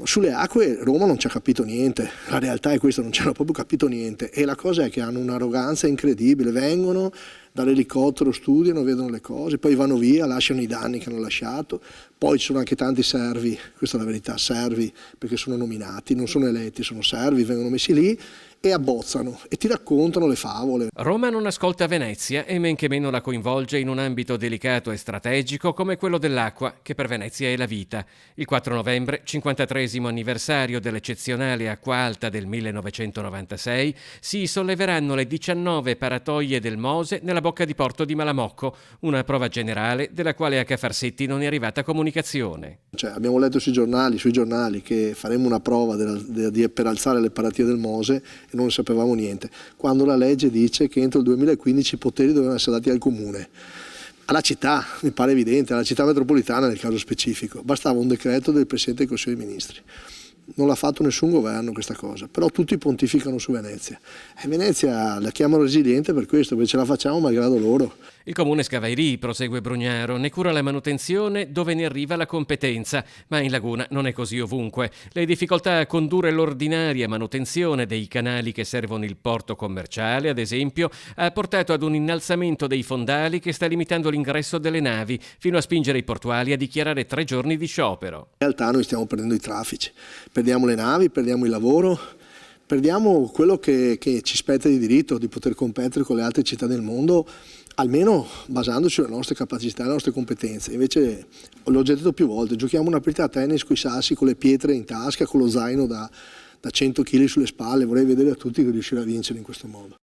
Sulle acque Roma non ci ha capito niente, la realtà è questa, non ci hanno proprio capito niente e la cosa è che hanno un'arroganza incredibile, vengono dall'elicottero, studiano, vedono le cose, poi vanno via, lasciano i danni che hanno lasciato, poi ci sono anche tanti servi, questa è la verità, servi perché sono nominati, non sono eletti, sono servi, vengono messi lì e abbozzano e ti raccontano le favole. Roma non ascolta Venezia e men che meno la coinvolge in un ambito delicato e strategico come quello dell'acqua, che per Venezia è la vita. Il 4 novembre, 53esimo anniversario dell'eccezionale acqua alta del 1996, si solleveranno le 19 paratoie del Mose nella bocca di porto di Malamocco, una prova generale della quale a Cafarsetti non è arrivata comunicazione. Abbiamo letto sui giornali che faremo una prova per alzare le paratie del Mose e non ne sapevamo niente, quando la legge dice che entro il 2015 i poteri dovevano essere dati al comune. Alla città, mi pare evidente, alla città metropolitana nel caso specifico, bastava un decreto del Presidente del Consiglio dei Ministri. Non l'ha fatto nessun governo questa cosa, però tutti pontificano su Venezia. E Venezia la chiamano resiliente per questo, perché ce la facciamo malgrado loro. Il comune scava i rì, prosegue Brugnaro, ne cura la manutenzione dove ne arriva la competenza, ma in laguna non è così ovunque. Le difficoltà a condurre l'ordinaria manutenzione dei canali che servono il porto commerciale, ad esempio, ha portato ad un innalzamento dei fondali che sta limitando l'ingresso delle navi, fino a spingere i portuali a dichiarare 3 giorni di sciopero. In realtà noi stiamo perdendo i traffici, perdiamo le navi, perdiamo il lavoro, perdiamo quello che ci spetta di diritto, di poter competere con le altre città del mondo, almeno basandoci sulle nostre capacità e le nostre competenze. Invece, l'ho già detto più volte, giochiamo una partita a tennis con i sassi, con le pietre in tasca, con lo zaino da 100 kg sulle spalle. Vorrei vedere a tutti che riuscire a vincere in questo modo.